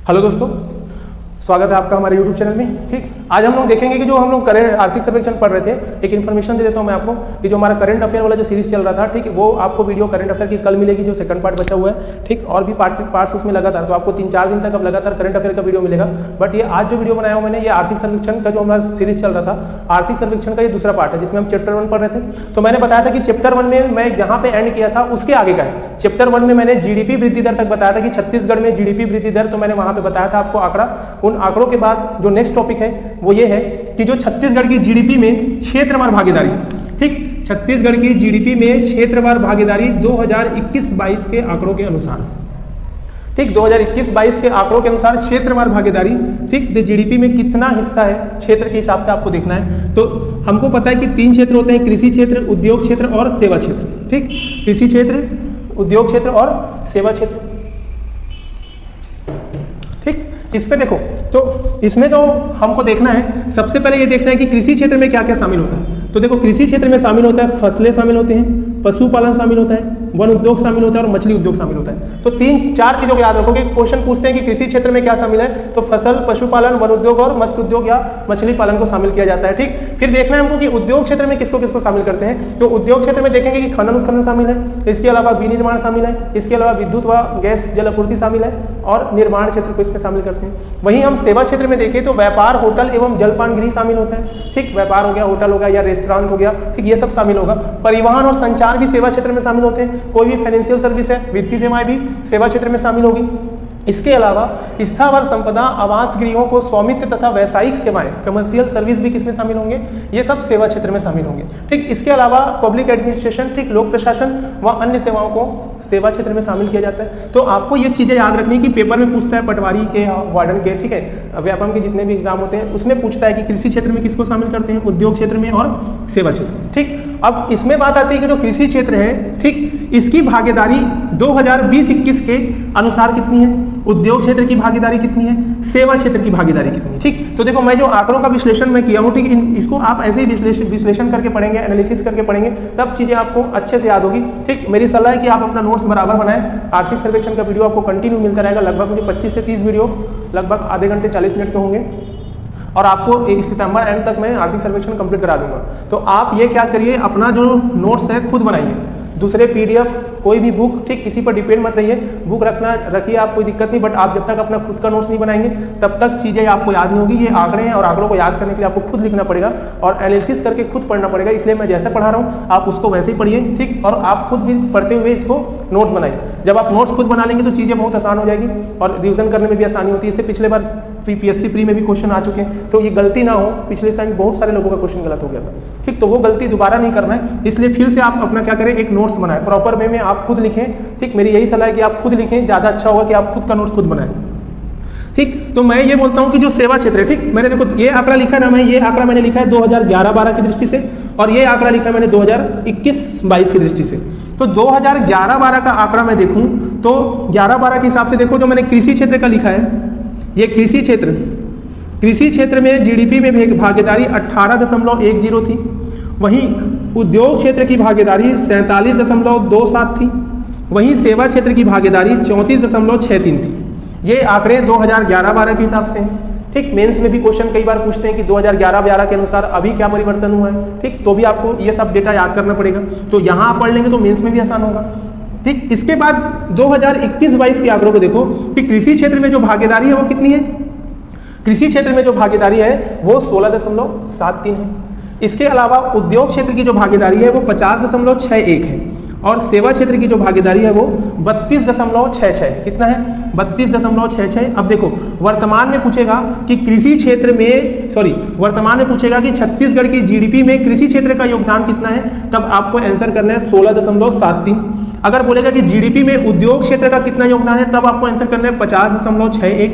Hello दोस्तों, स्वागत है आपका हमारे YouTube चैनल में। ठीक, आज हम लोग देखेंगे कि जो हम लोग करेंट आर्थिक सर्वेक्षण पढ़ रहे थे, एक इन्फॉर्मेशन दे देता हूं मैं आपको कि जो हमारा करंट अफेयर वाला जो सीरीज चल रहा था, ठीक, वो आपको वीडियो करंट अफेयर की कल मिलेगी, जो सेकंड पार्ट बचा हुआ है। ठीक, और भी पार्ट्स उसमें लगातार, तो आपको 3-4 दिन तक अब लगातार करंट अफेयर का वीडियो मिलेगा। बट ये आज जो वीडियो बनाया हूं मैंने, ये आर्थिक सर्वेक्षण का जो हमारा सीरीज चल रहा था, आर्थिक सर्वेक्षण का ये दूसरा पार्ट है, जिसमें हम चैप्टर 1 पढ़ रहे थे। तो मैंने बताया था कि चैप्टर 1 में मैं जहां पे एंड किया था उसके आगे का है। चैप्टर 1 में मैंने जीडीपी वृद्धि दर तक बताया था कि छत्तीसगढ़ में जीडीपी वृद्धि दर, तो मैंने वहां पे बताया था आपको आंकड़ा। उन आंकड़ों के बाद जो नेक्स्ट टॉपिक है वो ये है कि जो छत्तीसगढ़ की जीडीपी में क्षेत्रवार भागीदारी, ठीक, छत्तीसगढ़ की जीडीपी में क्षेत्रवार भागीदारी 2021-22 के आंकड़ों के अनुसार, ठीक, 2021-22 के आंकड़ों के अनुसार क्षेत्रवार भागीदारी, ठीक, जीडीपी में कितना हिस्सा है क्षेत्र के हिसाब से आपको देखना है। तो हमको पता है कि 3 क्षेत्र होते हैं, कृषि क्षेत्र, उद्योग क्षेत्र और सेवा क्षेत्र। ठीक, कृषि क्षेत्र, उद्योग क्षेत्र और सेवा क्षेत्र। ठीक, इस पे देखो, तो इसमें जो हमको देखना है, सबसे पहले ये देखना है कि कृषि क्षेत्र में क्या क्या शामिल होता है। तो देखो, कृषि क्षेत्र में शामिल होता है फसलें शामिल होते हैं, पशुपालन शामिल होता है, वन उद्योग शामिल होता है और मछली उद्योग शामिल होता है। तो 3-4 चीजों को याद रखोगे। क्वेश्चन पूछते हैं कि कृषि क्षेत्र में क्या शामिल है, तो फसल, पशुपालन, वन उद्योग और मत्स्य उद्योग या मछली पालन को शामिल किया जाता है। ठीक, फिर देखना है हमको कि उद्योग क्षेत्र में किसको किसको शामिल करते हैं। तो उद्योग क्षेत्र में देखेंगे कि खनन उत्खनन शामिल है, इसके अलावा विनिर्माण शामिल है, इसके अलावा विद्युत व गैस जल आपूर्ति शामिल है और निर्माण क्षेत्र को इसमें शामिल करते हैं। वहीं हम सेवा क्षेत्र में देखें तो व्यापार, होटल एवं जलपान गृह शामिल होता है। ठीक, व्यापार हो गया, होटल हो गया या रेस्टोरेंट हो गया, ठीक, ये सब शामिल होगा। परिवहन और संचार भी सेवा क्षेत्र में शामिल होते हैं। कोई भी फाइनेंशियल सर्विस है, वित्तीय सेवाएं भी सेवा क्षेत्र में शामिल होगी। इसके अलावा स्थावर संपदा, आवास गृहों को स्वामित्व तथा व्यावसायिक सेवाएं, कमर्शियल सर्विस भी किसमें शामिल होंगे, ये सब सेवा क्षेत्र में शामिल होंगे। ठीक, इसके अलावा पब्लिक एडमिनिस्ट्रेशन, ठीक, लोक प्रशासन व अन्य सेवाओं को सेवा क्षेत्र में शामिल किया जाता है। तो आपको ये चीजें याद रखनी कि पेपर में पूछता है, पटवारी के, वार्डन के, ठीक है, व्यापम के जितने भी एग्जाम होते हैं उसमें पूछता है कि कृषि क्षेत्र में किसको शामिल करते हैं, उद्योग क्षेत्र में और सेवा क्षेत्र में। ठीक, अब इसमें बात आती है कि जो कृषि क्षेत्र है, ठीक, इसकी भागीदारी 2020-21 के अनुसार कितनी है, उद्योग क्षेत्र की भागीदारी कितनी है, सेवा क्षेत्र की भागीदारी कितनी है। ठीक, तो देखो, मैं जो आंकड़ों का विश्लेषण मैं किया हूँ, ठीक, इसको आप ऐसे ही विश्लेषण करके पढ़ेंगे, एनालिसिस करके पढ़ेंगे, तब चीजें आपको अच्छे से याद होगी। ठीक, मेरी सलाह है कि आप अपना नोट्स बराबर बनाएं। आर्थिक सर्वेक्षण का वीडियो आपको कंटिन्यू मिलता रहेगा, लगभग मुझे 25 से 30 वीडियो लगभग आधे घंटे 40 मिनट के होंगे और आपको इस सितंबर एंड तक मैं आर्थिक सर्वेक्षण कंप्लीट करा दूंगा। तो आप ये क्या करिए, अपना जो नोट्स है खुद बनाइए, दूसरे पीडीएफ, कोई भी बुक, ठीक, किसी पर डिपेंड मत रहिए। बुक रखिए आप, कोई दिक्कत नहीं, बट आप जब तक अपना खुद का नोट्स नहीं बनाएंगे तब तक चीज़ें आपको याद नहीं होगी। ये आंकड़े हैं और आंकड़ों को याद करने के लिए आपको खुद लिखना पड़ेगा और एनालिसिस करके खुद पढ़ना पड़ेगा। इसलिए मैं जैसे पढ़ा रहा हूँ आप उसको वैसे ही पढ़िए, ठीक, और आप खुद भी पढ़ते हुए इसको नोट्स बनाइए। जब आप नोट्स खुद बना लेंगे तो चीज़ें बहुत आसान हो जाएगी और रिविजन करने में भी आसानी होती है। इससे पिछले बार पीएससी प्री में भी क्वेश्चन आ चुके हैं, तो ये गलती ना हो। पिछले साल बहुत सारे लोगों का क्वेश्चन गलत हो गया था, ठीक, तो वो गलती दोबारा नहीं करना है। इसलिए फिर से आप अपना क्या करें, एक नोट्स बनाएं, प्रॉपर वे में आप खुद लिखें। ठीक, मेरी यही सलाह है कि आप खुद लिखें, ज़्यादा अच्छा होगा कि आप खुद का नोट्स खुद बनाएं। ठीक, तो मैं ये बोलता हूँ कि जो सेवा क्षेत्र है, ठीक, मैंने देखो ये आंकड़ा लिखा ना, मैं ये आंकड़ा मैंने लिखा है 2011-12 की दृष्टि से और ये आंकड़ा लिखा है मैंने 2021-22 की दृष्टि से। तो 2011-12 का आंकड़ा मैं देखूं तो 11-12 के हिसाब से देखो, जो मैंने कृषि क्षेत्र का लिखा है, ये कृषि क्षेत्र में जीडीपी में भागीदारी 18.10 थी। वहीं उद्योग क्षेत्र की भागीदारी 47.27 थी। वहीं सेवा क्षेत्र की भागीदारी 34.63 थी। ये आंकड़े 2011-12 के हिसाब से हैं। ठीक, मेंस में भी क्वेश्चन कई बार पूछते हैं कि 2011-12 के अनुसार अभी क्या परिवर्तन हुआ है। ठीक, तो भी आपको ये सब डेटा याद करना पड़ेगा। तो यहाँ आप पढ़ लेंगे तो मेंस में भी आसान होगा। ठीक, इसके बाद 2021-22 के आंकड़ों को देखो कि कृषि क्षेत्र में जो भागीदारी है वो कितनी है। कृषि क्षेत्र में जो भागीदारी है वो 16.73 है। इसके अलावा उद्योग क्षेत्र की जो भागीदारी है वो 50.61 है और सेवा क्षेत्र की जो भागीदारी है वो 32.66। कितना है, 32.66। अब देखो, वर्तमान में पूछेगा कि कृषि क्षेत्र में, वर्तमान में पूछेगा कि छत्तीसगढ़ की जीडीपी में कृषि क्षेत्र का योगदान कितना है, तब आपको आंसर करना है 16.73। अगर बोलेगा कि जीडीपी में उद्योग क्षेत्र का कितना योगदान है, तब आपको आंसर करना है 50.61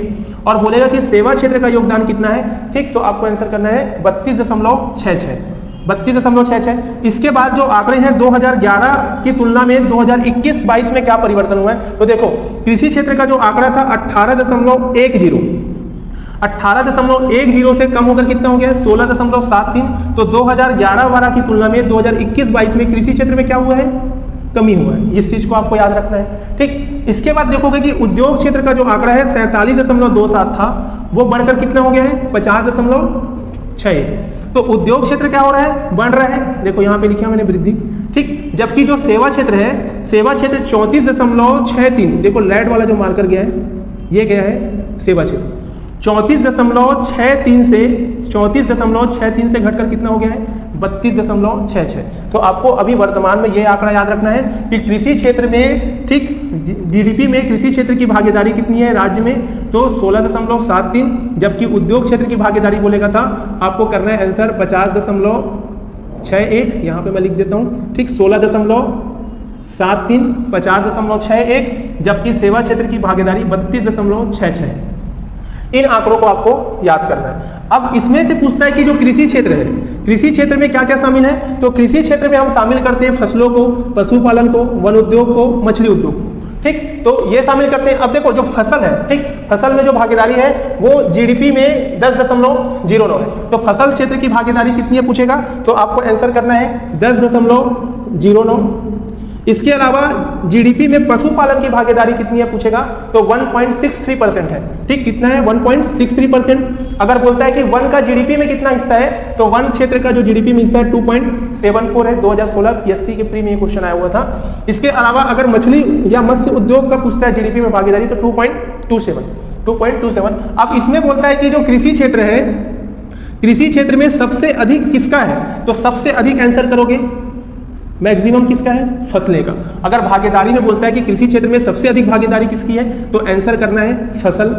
और बोलेगा कि सेवा क्षेत्र का योगदान कितना है, ठीक, तो आपको आंसर करना है 32.66। इसके बाद जो आंकड़े हैं 2011 की तुलना में 2021-22 में क्या परिवर्तन हुआ है, तो देखो कृषि क्षेत्र का जो आंकड़ा था 18.10 से कम होकर कितना हो गया, 16.73। तो 2011-12 की तुलना में 2021-22 में कृषि क्षेत्र में क्या हुआ है, कमी हुआ है, इस चीज को आपको याद रखना है। ठीक, इसके बाद देखोगे कि उद्योग क्षेत्र का जो आंकड़ा है 47.27 था, वो बढ़कर कितना हो गया है 50.61। तो उद्योग क्षेत्र क्या हो रहा है, बढ़ रहा है, देखो यहाँ पे लिखा मैंने वृद्धि। ठीक, जबकि जो सेवा क्षेत्र है, सेवा क्षेत्र 34.63, देखो रेड वाला जो मार्कर गया है ये गया है सेवा क्षेत्र 34.63 से घटकर कितना हो गया है 32.66। तो आपको अभी वर्तमान में ये आंकड़ा याद रखना है कि कृषि क्षेत्र में, ठीक, जीडीपी में कृषि क्षेत्र की भागीदारी कितनी है राज्य में, तो 16.73, जबकि उद्योग क्षेत्र की भागीदारी बोलेगा था आपको करना है आंसर 50.61, यहाँ पे मैं लिख देता हूँ। ठीक, 16.73, 50.61, जबकि सेवा क्षेत्र की भागीदारी 32.66। इन आंकड़ों को आपको याद करना है। अब इसमें से पूछता है कि जो कृषि क्षेत्र है, कृषि क्षेत्र में क्या क्या शामिल है, तो कृषि क्षेत्र में हम शामिल करते हैं फसलों को, पशुपालन को, वन उद्योग को, मछली उद्योग को। ठीक, तो ये शामिल करते हैं। अब देखो जो फसल है, ठीक, फसल में जो भागीदारी है वो जीडीपी में 10.09 है, तो फसल क्षेत्र की भागीदारी कितनी है पूछेगा, तो आपको आंसर करना है 10.09। इसके अलावा जीडीपी में पशुपालन की भागीदारी कितनी है पूछेगा, तो 1.63% है। ठीक, कितना है 1.63%। अगर बोलता है कि वन का जीडीपी में कितना हिस्सा है, तो वन क्षेत्र का जो जीडीपी में हिस्सा है 2.74 है। 2016 पीएससी के प्री में ये क्वेश्चन आया हुआ था। इसके अलावा अगर मछली या मत्स्य उद्योग का पूछता है जीडीपी में भागीदारी, तो 2.27। अब इसमें बोलता है कि जो कृषि क्षेत्र है, कृषि क्षेत्र में सबसे अधिक किसका है, तो सबसे अधिक आंसर करोगे मैक्सिमम किसका है, फसलें का। अगर भागीदारी में बोलता है कि कृषि क्षेत्र में सबसे अधिक भागीदारी किसकी है, तो आंसर करना है फसल।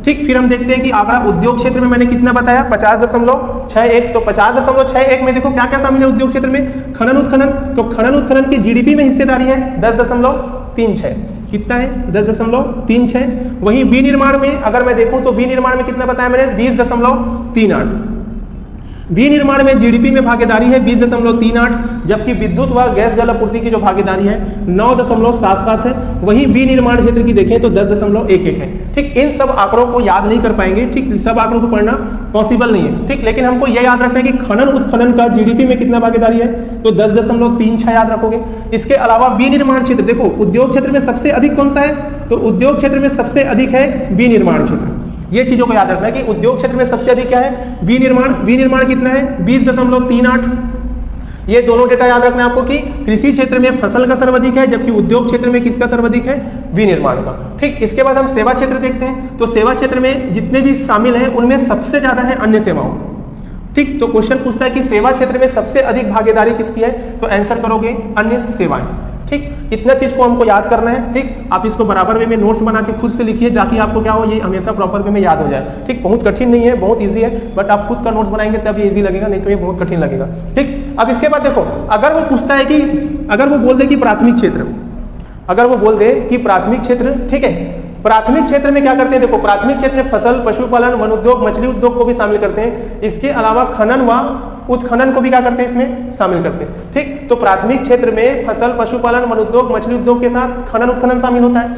ठीक, फिर हम देखते हैं कि आंकड़ा उद्योग क्षेत्र में मैंने कितना बताया 50.61। तो 50.61 में देखो क्या क्या शामिल है उद्योग क्षेत्र में, खनन उत्खनन, तो खनन उत्खनन की जीडीपी में हिस्सेदारी है 10.36। कितना है 10.36। वहीं विनिर्माण में अगर मैं देखूं तो विनिर्माण में कितना बताया मैंने 20.38। विनिर्माण में जीडीपी में भागीदारी है 20.38, जबकि विद्युत व गैस जल आपूर्ति की जो भागीदारी है 9.77 है। वहीं विनिर्माण क्षेत्र की देखें तो 10.11 है। ठीक, इन सब आंकड़ों को याद नहीं कर पाएंगे, ठीक, सब आंकड़ों को पढ़ना पॉसिबल नहीं है। ठीक, लेकिन हमको यह याद रखना है कि खनन उत्खनन का जीडीपी में कितना भागीदारी है, तो 10.36 याद रखोगे। इसके अलावा विनिर्माण क्षेत्र, देखो उद्योग क्षेत्र में सबसे अधिक कौन सा है, तो उद्योग क्षेत्र में सबसे अधिक है विनिर्माण क्षेत्र। ये चीजों को याद रखना है कि उद्योग क्षेत्र में सबसे अधिक क्या है, विनिर्माण। विनिर्माण कितना है 20.38। ये दोनों डेटा याद रखना है आपको कि कृषि क्षेत्र में फसल का सर्वाधिक है, जबकि उद्योग क्षेत्र में किसका सर्वाधिक है, विनिर्माण का। ठीक, इसके बाद हम सेवा क्षेत्र देखते हैं। तो सेवा क्षेत्र में जितने भी शामिल हैं उनमें सबसे ज्यादा है अन्य सेवाओं। ठीक, तो क्वेश्चन पूछता है कि सेवा क्षेत्र में सबसे अधिक भागीदारी किसकी है, तो आंसर करोगे अन्य सेवाएं। ठीक, इतना चीज को हमको याद करना है। ठीक, आप इसको बराबर वे में नोट्स बना के खुद से लिखिए ताकि आपको क्या हो, ये हमेशा प्रॉपर वे में याद हो जाए। ठीक, बहुत कठिन नहीं है, बहुत इजी है, बट आप खुद का नोट्स बनाएंगे तब ये इजी लगेगा, नहीं तो ये बहुत कठिन लगेगा। ठीक, अब इसके बाद देखो अगर वो पूछता है कि अगर वो बोल दे कि प्राथमिक क्षेत्र, अगर वो बोल दे कि प्राथमिक क्षेत्र, ठीक है, प्राथमिक क्षेत्र में क्या करते हैं, देखो प्राथमिक क्षेत्र में फसल, पशुपालन, वन उद्योग, मछली उद्योग को भी शामिल करते हैं। इसके अलावा खनन व उत्खनन को भी क्या करते हैं, इसमें शामिल करते हैं। ठीक, तो प्राथमिक क्षेत्र में फसल, पशुपालन, वन उद्योग, मछली उद्योग के साथ खनन उत्खनन शामिल होता है।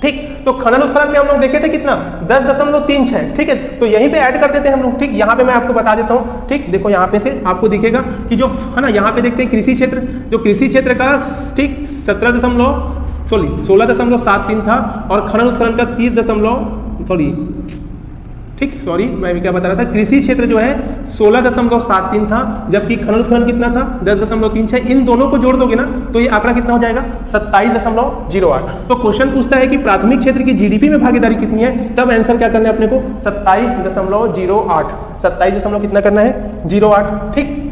ठीक, तो खनन उत्खनन में हम लोग देखे थे कितना 10.36। ठीक है, तो यहीं पे ऐड कर देते हैं हम लोग। ठीक, यहाँ पे मैं आपको बता देता हूँ। ठीक, देखो यहाँ पे से आपको दिखेगा कि जो है ना, यहाँ पे देखते हैं कृषि क्षेत्र, जो कृषि क्षेत्र का ठीक 16.73 था, और खनन उत्खनन का 30 मैं क्या बता रहा था, कृषि क्षेत्र जो है 16.73 था, जबकि खनन उत्खनन कितना था 10.36। इन दोनों को जोड़ दोगे ना तो ये आंकड़ा कितना हो जाएगा 27.08। तो क्वेश्चन पूछता है कि प्राथमिक क्षेत्र की जीडीपी में भागीदारी कितनी है, तब आंसर क्या करना है अपने को 27.08। 27 कितना करना है 08। ठीक,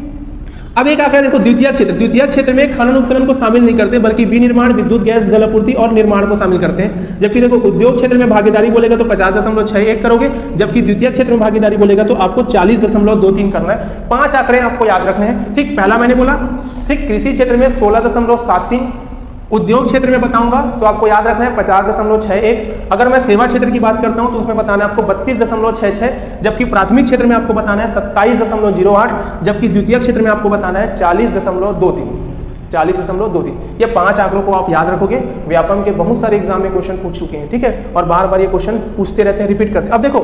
अब एक आंकड़ा देखो द्वितीय क्षेत्र। द्वितीय क्षेत्र में खनन उत्खनन को शामिल नहीं करते, बल्कि विनिर्माण, विद्युत, गैस जल आपूर्ति और निर्माण को शामिल करते हैं। जबकि देखो उद्योग क्षेत्र में भागीदारी बोलेगा तो 50.61 करोगे, जबकि द्वितीय क्षेत्र में भागीदारी बोलेगा तो आपको 40.23 करना है। 5 आंकड़े आपको याद रखने हैं। ठीक, पहला मैंने बोला ठीक, कृषि क्षेत्र में 16.73, उद्योग क्षेत्र में बताऊंगा तो आपको याद रखना है 50.61। अगर मैं सेवा क्षेत्र की बात करता हूं तो उसमें बताना है आपको 32.66, जबकि प्राथमिक क्षेत्र में आपको बताना है 27.08, जबकि द्वितीय क्षेत्र में आपको बताना है 40.23। ये 5 आंकड़ों को आप याद रखोगे। व्यापम के बहुत सारे एग्जाम में क्वेश्चन पूछ चुके हैं। ठीक है, और बार बार ये क्वेश्चन पूछते रहते हैं, रिपीट करते हैं। अब देखो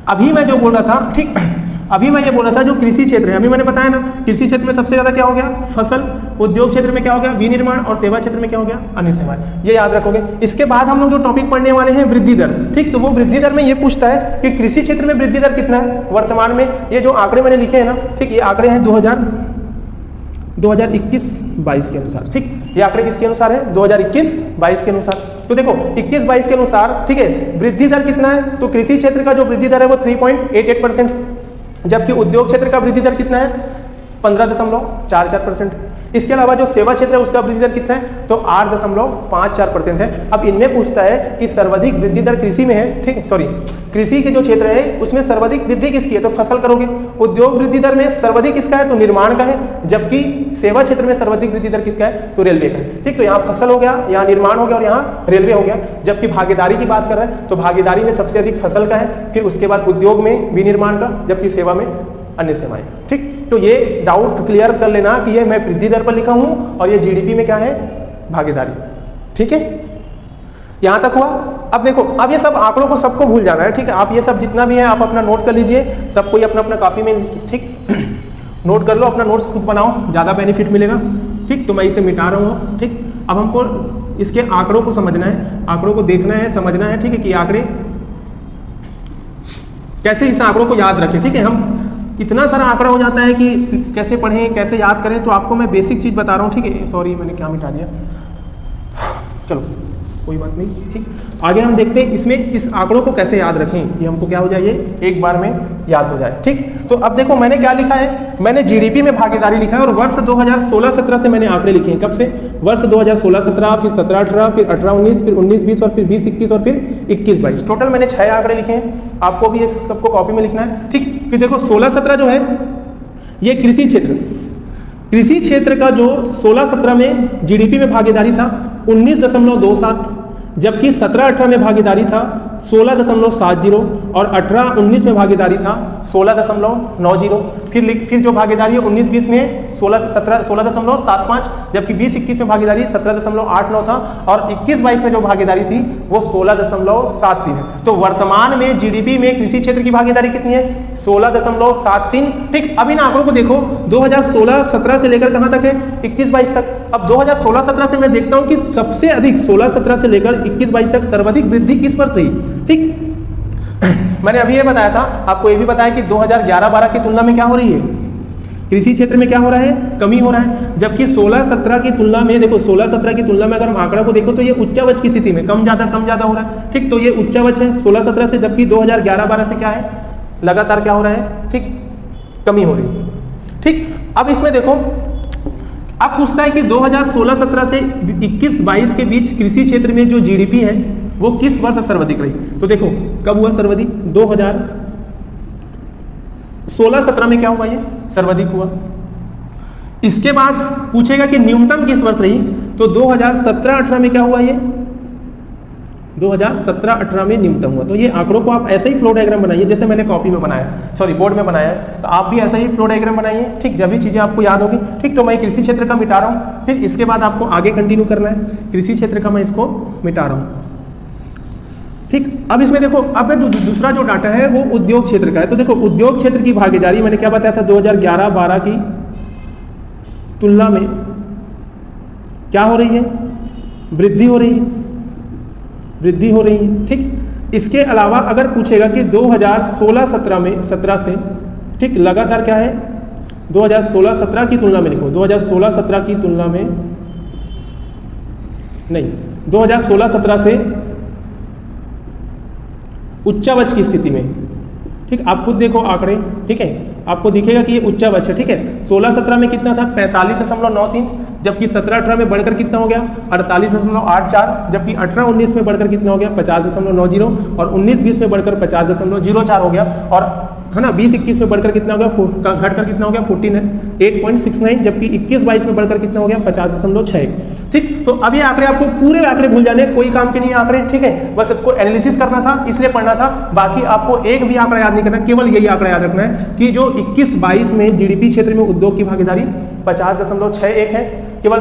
अभी मैं जो बोल रहा था, ठीक, अभी मैं ये बोल रहा था जो कृषि क्षेत्र है, अभी मैंने बताया ना कृषि क्षेत्र में सबसे ज्यादा क्या हो गया, फसल। उद्योग क्षेत्र में क्या हो गया, विनिर्माण। और सेवा क्षेत्र में क्या हो गया, अन्य सेवाएं। ये याद रखोगे। इसके बाद हम लोग जो टॉपिक पढ़ने वाले हैं वृद्धि दर, ठीक। तो वो वृद्धि दर में ये पूछता है कि कृषि क्षेत्र में वृद्धि दर कितना है वर्तमान में। ये जो आंकड़े मैंने लिखे हैं ना, ठीक, ये आंकड़े हैं 2021-22 के अनुसार, ठीक। ये आंकड़े किसके अनुसार है, 2021-22 के अनुसार। तो देखो 21-22 के अनुसार, ठीक है, वृद्धि दर कितना है, तो कृषि क्षेत्र का जो वृद्धि दर है वो 3.88%, जबकि उद्योग क्षेत्र का वृद्धि दर कितना है, 15.44%। इसके अलावा जो सेवा क्षेत्र है उसका वृद्धि दर कितना है, तो 8.54% है। अब इनमें पूछता है कि सर्वाधिक वृद्धि दर कृषि में है, ठीक है, सॉरी, कृषि के जो क्षेत्र है उसमें सर्वाधिक वृद्धि किसकी है, तो फसल करोगे। उद्योग वृद्धि दर में सर्वाधिक किसका है, तो निर्माण का है, जबकि सेवा क्षेत्र में सर्वाधिक वृद्धि दर किसका है, तो रेलवे का है, ठीक। तो यहाँ फसल हो गया, यहाँ निर्माण हो गया और यहाँ रेलवे हो गया। जबकि भागीदारी की बात कर रहे हैं तो भागीदारी में सबसे अधिक फसल का है, फिर उसके बाद उद्योग में विनिर्माण का, जबकि सेवा में अन्य सेवाएं, ठीक। तो ये डाउट क्लियर कर लेना कि ये मैं वृद्धि दर पर लिखा हूं और ये जीडीपी में क्या है, भागीदारी, ठीक है। यहां तक हुआ। अब देखो, अब ये सब आंकड़ों को सबको भूल जाना है, ठीक है। आप ये सब जितना भी है आप अपना नोट कर लीजिए, सब कोई अपना अपना कॉपी में, ठीक, नोट कर लो, अपना नोट्स खुद बनाओ, ज़्यादा बेनिफिट मिलेगा, ठीक। तो मैं इसे मिटा रहा हूँ, ठीक। अब हमको इसके आंकड़ों को समझना है, आंकड़ों को देखना है, समझना है, ठीक है, कि आंकड़े कैसे, इस आंकड़ों को याद रखें, ठीक है। हम इतना सारा आंकड़ा हो जाता है कि कैसे पढ़ें, कैसे याद करें, तो आपको मैं बेसिक चीज़ बता रहा हूँ, ठीक है। सॉरी, मैंने क्या मिटा दिया, चलो कोई बात नहीं, ठीक। आगे हम देखते हैं इसमें इस आंकड़ों को कैसे याद रखें कि हमको क्या हो जाए, ये एक बार में याद हो जाए, ठीक। तो अब देखो मैंने क्या लिखा है, मैंने जीडीपी में भागीदारी लिखा है और वर्ष 2016-17 से मैंने आंकड़े लिखे हैं। कब से, वर्ष 2016-17, फिर 17-18, फिर 18-19, फिर 19-20 और फिर 20-21 और फिर 21-22। टोटल मैंने 6 आंकड़े लिखे हैं, आपको भी ये सबको कॉपी में लिखना है, ठीक। फिर देखो 16-17 जो है ये कृषि क्षेत्र, कृषि क्षेत्र का जो 16-17 में जीडीपी में भागीदारी था 19.27, जबकि 17-18 में भागीदारी था 16.70 और 18-19 में भागीदारी था 16.90। फिर जो भागीदारी है 19-20 में 16.75, जबकि 20-21 में भागीदारी 17.89 था और 21-22 में जो भागीदारी थी वो 16.73 है। तो वर्तमान में जीडीपी में कृषि क्षेत्र की भागीदारी कितनी है, 16.73, ठीक। अब इन आंकड़ों को देखो 2016-17 से लेकर कहां तक है, 21-22 तक। अब 2016-17 से मैं देखता हूं कि सबसे अधिक 16-17 से लेकर 21-22 तक सर्वाधिक वृद्धि किस पर रही, ठीक। मैंने अभी ये बताया था, आपको ये भी बताया कि 2011-12 की तुलना में क्या हो रही है, कृषि क्षेत्र में क्या हो रहा है, कमी हो रहा है। जबकि 16-17 की तुलना में, देखो 16-17 की तुलना में अगर हम आंकड़ा को देखो तो ये उच्चावच की स्थिति में कम ज्यादा हो रहा है, ठीक। तो ये उच्चावच है 16-17 से, जबकि 2011-12 से क्या है, लगातार क्या हो रहा है, ठीक, कमी हो रही है, ठीक। अब इसमें देखो, अब पूछता है कि 2016-17 से 21-22 के बीच कृषि क्षेत्र में जो जीडीपी है वो किस वर्ष सर्वाधिक रही। तो देखो कब हुआ सर्वाधिक, 2016-17 में क्या हुआ, ये सर्वाधिक हुआ। इसके बाद पूछेगा कि न्यूनतम किस वर्ष रही, तो 2017-18 में क्या हुआ, ये 2017-18 में न्यूनतम हुआ। तो ये आंकड़ों को आप ऐसे ही फ्लो डायग्राम बनाइए जैसे मैंने कॉपी में बनाया, सॉरी बोर्ड में बनाया है, तो आप भी ऐसा ही फ्लो डायग्राम बनाइए, ठीक। जब भी चीज़ें आपको याद होगी, ठीक। तो मैं कृषि क्षेत्र का मिटा रहा हूँ, फिर इसके बाद आपको आगे कंटिन्यू करना है, कृषि क्षेत्र का मैं इसको मिटा रहा हूँ, ठीक। अब इसमें देखो, अब दूसरा जो डाटा है वो उद्योग क्षेत्र का है। तो देखो उद्योग क्षेत्र की भागीदारी मैंने क्या बताया था, 2011-12 की तुलना में क्या हो रही है, वृद्धि हो रही है, वृद्धि हो रही है, ठीक। इसके अलावा अगर पूछेगा कि 2016-17 में 17 से, ठीक, लगातार क्या है, 2016-17 की तुलना में लिखो, 2016-17 की तुलना में नहीं, 2016-17 से उच्चावच की स्थिति में, ठीक। आप खुद देखो आंकड़े, ठीक है, आपको दिखेगा कि ये उच्चावच है, ठीक है। 16-17 में कितना था, 45.93, जबकि 17-18 में बढ़कर कितना हो गया, 48.84, जबकि 18-19 में बढ़कर कितना हो गया, 50.90 और 19-20 में बढ़कर 50.04 हो गया, और है ना 20-21 में बढ़कर कितना हो गया, घटकर कितना हो गया 48.69, जबकि 21-22 में बढ़कर कितना हो गया 50.6, ठीक। तो अब ये आंकड़े आपको पूरे आंकड़े भूल जाने, कोई काम के नहीं आंकड़े, ठीक है। बस आपको एनालिसिस करना था इसलिए पढ़ना था, बाकी आपको एक भी आंकड़ा याद नहीं करना, केवल यही आंकड़ा याद रखना है कि जो 21-22 में जीडीपी क्षेत्र में उद्योग की भागीदारी 50.61 है, केवल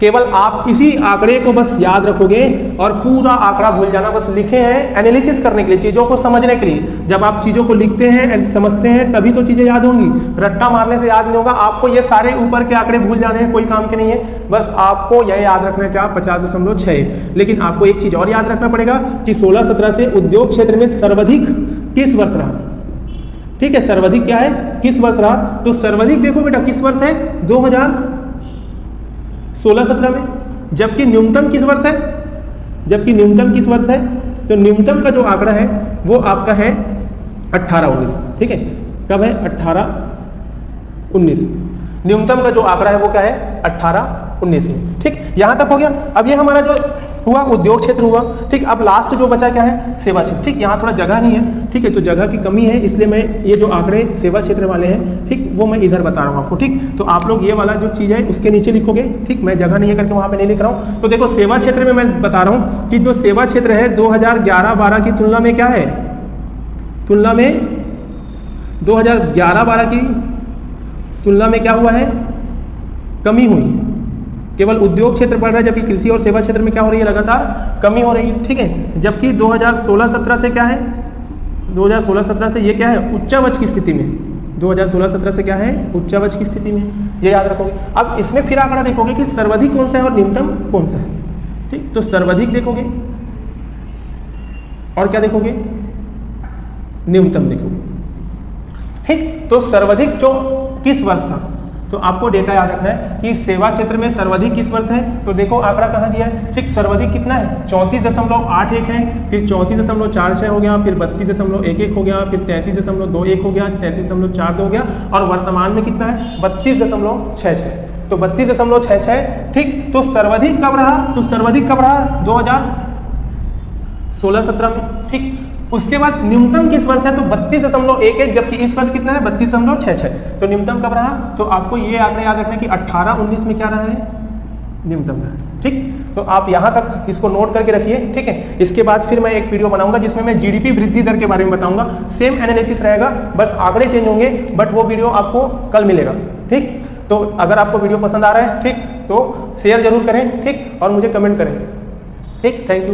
केवल आप इसी आंकड़े को बस याद रखोगे और पूरा आंकड़ा भूल जाना। बस लिखे हैं एनालिसिस करने के लिए, चीजों को समझने के लिए। जब आप चीजों को लिखते हैं, समझते हैं, तभी तो चीजें याद होंगी। रट्टा मारने से याद नहीं होगा। आपको ये सारे ऊपर के आंकड़े भूल जाने हैं, कोई काम के नहीं है। बस आपको यह याद रखना है क्या, 50.6। लेकिन आपको एक चीज और याद रखना पड़ेगा कि 16-17 से उद्योग क्षेत्र में सर्वाधिक किस वर्ष रहा। ठीक है, सर्वाधिक क्या है, किस वर्ष रहा। तो सर्वाधिक देखो बेटा किस वर्ष है, 2016-17 में। जबकि न्यूनतम किस वर्ष है, जबकि न्यूनतम किस वर्ष है, तो न्यूनतम का जो आंकड़ा है वो आपका है 18-19। ठीक है, कब है, 18-19। न्यूनतम का जो आंकड़ा है वो क्या है, 18-19 में। ठीक, यहां तक हो गया। अब ये हमारा जो हुआ उद्योग क्षेत्र हुआ। ठीक, अब लास्ट जो बचा क्या है, सेवा क्षेत्र। ठीक, यहाँ थोड़ा जगह नहीं है। ठीक है, तो जगह की कमी है, इसलिए मैं ये जो आंकड़े सेवा क्षेत्र वाले हैं, ठीक, वो मैं इधर बता रहा हूँ आपको। ठीक, तो आप लोग ये वाला जो चीज़ है उसके नीचे लिखोगे। ठीक, मैं जगह नहीं है करके वहाँ पे नहीं लिख रहा हूँ। तो देखो सेवा क्षेत्र में मैं बता रहा हूँ कि जो सेवा क्षेत्र है 2011-12 की तुलना में क्या है, तुलना में 2011-12 की तुलना में क्या हुआ है, कमी हुई। केवल उद्योग क्षेत्र बढ़ रहा है, जबकि कृषि और सेवा क्षेत्र में क्या हो रही है, लगातार कमी हो रही है। ठीक है, जबकि 2016-17 से क्या है, 2016-17 से ये क्या है, उच्चावच की स्थिति में। 2016-17 से क्या है, उच्चावच की स्थिति में, ये याद रखोगे। अब इसमें फिर आंकड़ा देखोगे कि सर्वाधिक कौन सा है और न्यूनतम कौन सा है। ठीक, तो सर्वाधिक देखोगे और क्या देखोगे, न्यूनतम देखोगे। ठीक, तो सर्वाधिक जो किस वर्ष था, तो आपको डेटा याद रखना है कि सेवा क्षेत्र में सर्वाधिक किस वर्ष है। तो देखो आंकड़ा कहाँ दिया है। ठीक, सर्वाधिक कितना है, 34.81 है, फिर 34.46 हो गया, फिर 32.11 हो गया, फिर 33.21 हो गया, 33.42 हो गया, और वर्तमान में कितना है, 32.66। तो 32.66। ठीक, तो सर्वाधिक कब रहा, तो सर्वाधिक कब रहा, 2016-17 में। ठीक, उसके बाद न्यूनतम किस वर्ष है, तो 32.11, जबकि इस वर्ष कितना है, 32.66। तो न्यूनतम कब रहा, तो आपको ये आंकड़े याद रखना है कि 18-19 में क्या रहा है, न्यूनतम रहा है। ठीक, तो आप यहाँ तक इसको नोट करके रखिए। ठीक है, इसके बाद फिर मैं एक वीडियो बनाऊंगा जिसमें मैं जीडीपी वृद्धि दर के बारे में बताऊंगा। सेम एनालिसिस रहेगा, बस आंकड़े चेंज होंगे, बट वो वीडियो आपको कल मिलेगा। ठीक, तो अगर आपको वीडियो पसंद आ रहा है, ठीक, तो शेयर जरूर करें। ठीक, और मुझे कमेंट करें। ठीक, थैंक यू।